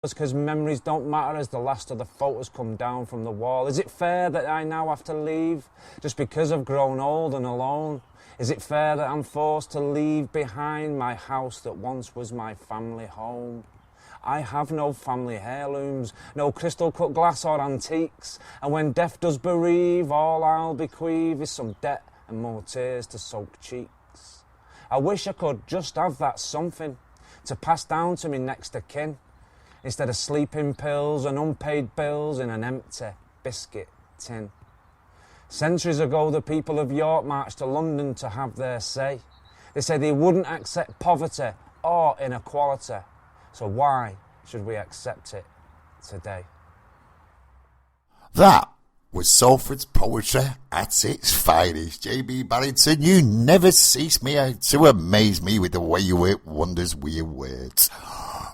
because memories don't matter as the last of the photos come down from the wall. Is it fair that I now have to leave just because I've grown old and alone? Is it fair that I'm forced to leave behind my house that once was my family home? I have no family heirlooms, no crystal cut glass or antiques, and when death does bereave, all I'll bequeath is some debt and more tears to soak cheeks. I wish I could just have that something to pass down to me next of kin, instead of sleeping pills and unpaid bills in an empty biscuit tin. Centuries ago, the people of York marched to London to have their say. They said they wouldn't accept poverty or inequality. So why should we accept it today? That was Salford's poetry at its finest. J.B. Barrington, you never cease me to amaze me with the way you work wonders with your words.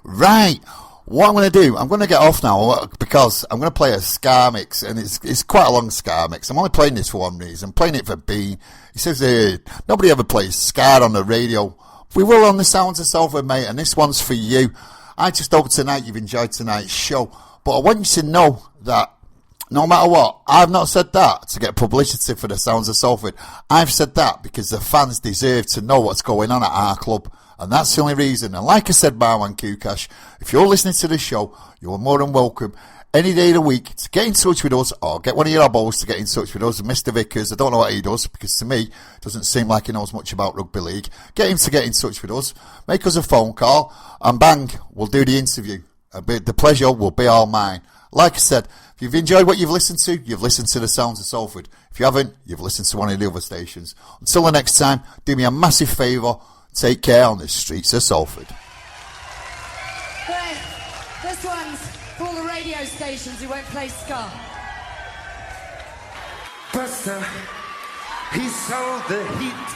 Right. What I'm going to do, I'm going to get off now because I'm going to play a ska mix, and it's quite a long ska mix. I'm only playing this for one reason. I'm playing it for Bean. He says nobody ever plays ska on the radio. We will on the Sounds of Salford, mate, and this one's for you. I just hope tonight you've enjoyed tonight's show. But I want you to know that no matter what, I've not said that to get publicity for the Sounds of Salford. I've said that because the fans deserve to know what's going on at our club. And that's the only reason. And like I said, Barwan Kukash, if you're listening to the show, you're more than welcome any day of the week to get in touch with us, or get one of your abos to get in touch with us. Mr. Vickers, I don't know what he does, because to me, it doesn't seem like he knows much about rugby league. Get him to get in touch with us, make us a phone call, and bang, we'll do the interview. The pleasure will be all mine. Like I said, if you've enjoyed what you've listened to the Sounds of Salford. If you haven't, you've listened to one of the other stations. Until the next time, do me a massive favour. Take care on the streets of Salford. Right, this one's for all the radio stations who won't play ska. Buster, he sold the heat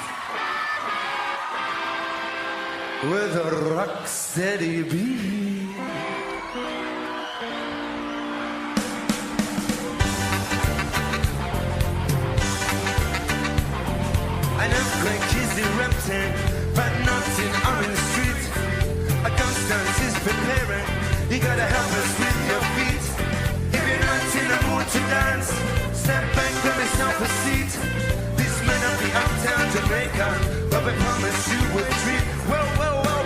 with a rock steady beat. An earthquake is erupting, but not in Orange Street. A ghost dance is preparing. You gotta help us with your feet. If you're not in the mood to dance, step back, grab yourself a seat. This may not be uptown Jamaica, but we promise you a treat. Well,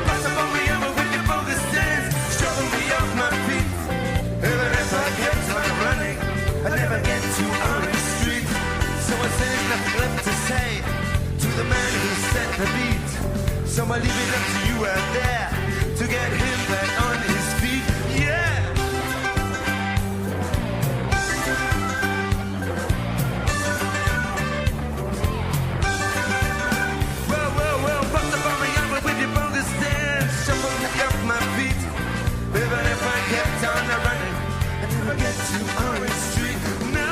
pass up on me over with your bogus dance, shoving me off my feet. Even if I kept on running, I never get to Orange Street. So I say there's nothing left to say to the man who set the beat. So I leave it up to you out there to get him back on his feet. Yeah. Well, bust up on me over with your bogus dance, shuffle me off my feet. Even if I kept on running, I never get to Orange Street. No.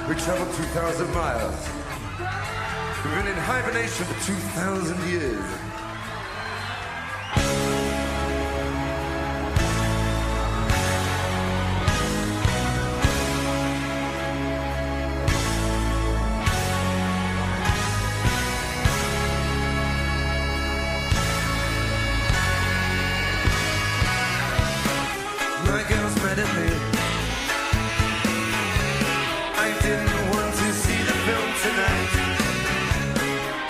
We traveled 2,000 miles. We've been in hibernation for 2,000 years. My girl's mad at me. I didn't want to see the film tonight.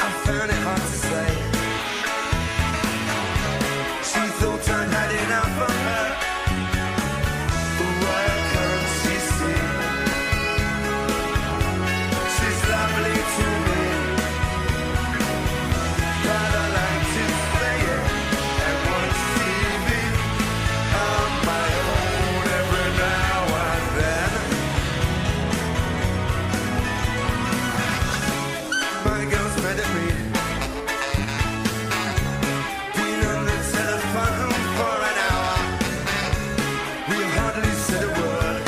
I found it hard to say. She thought I had enough of her. Why can't she see? She's lovely to me, but I like to play it and watch TV on my own every now and then. My girl's mad at me. Been on the telephone for an hour. We hardly said a word.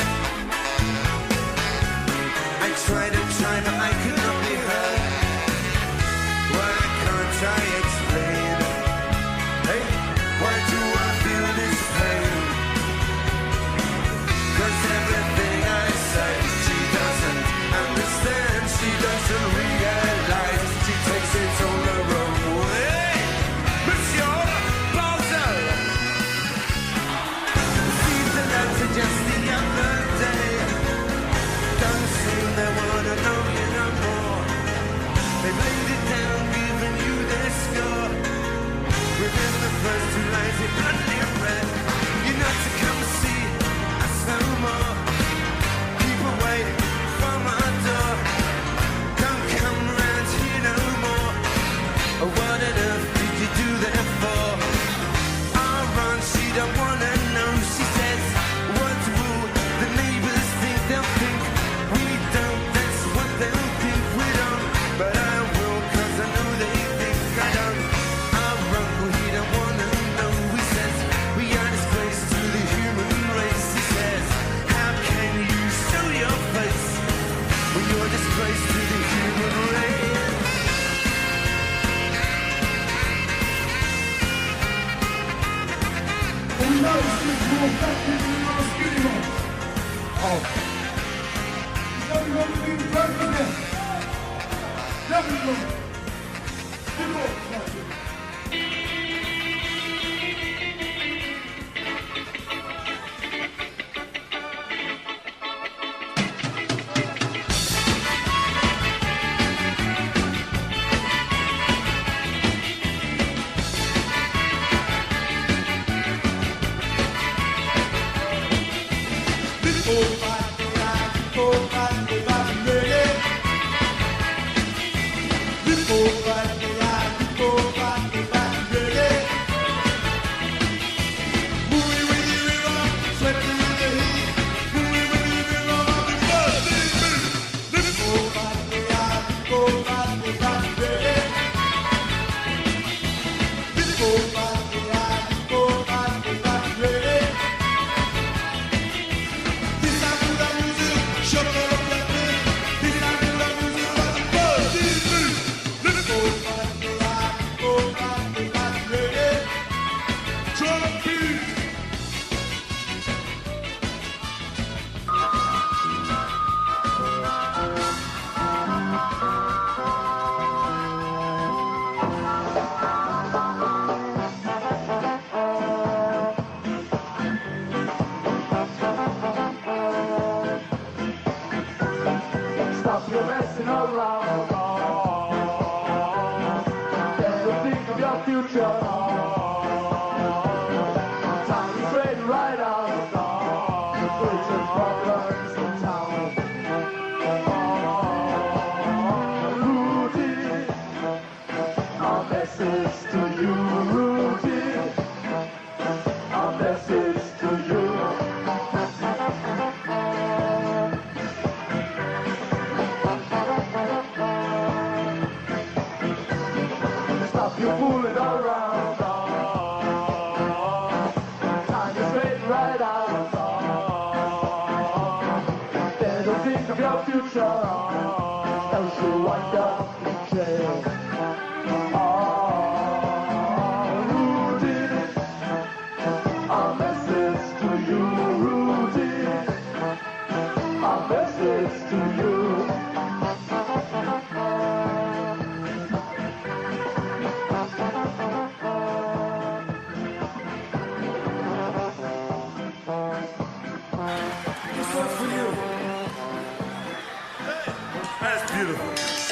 I tried and tried, but I could not be heard. Why can't I explain? Hey, why do I feel this pain? 'Cause everything I say, she doesn't understand. She doesn't realize. She takes it all the wrong way. Monsieur Balzel received a letter just the other day. Don't seem they wanna know you no more. They've laid it down, giving you their score. Within the first two lines, it bloody red. You're not to come see us no more. Keep away from our door. Don't come round here no more. Oh, what on earth did you do that for? Our run, she don't wanna know. She says, what will the neighbors think? They'll think we don't. That's what they'll think we don't. But I will, 'cause I know they think I don't. Our uncle, he don't wanna know. He says we are disgrace to the human race. He says, how can you show your face when you're disgrace to the human race? Before stop your messing around. Then you'll think of your future. Time to straighten right out. Solution problems in town. Rudy, our message to you, Rudy. Our message to you. Stop your fooling around. Time to straighten right out. Then you'll think of your future. Else you'll wind up in jail. Rudy, our message to you, Rudy. Our message to you. This one's for you. That's beautiful.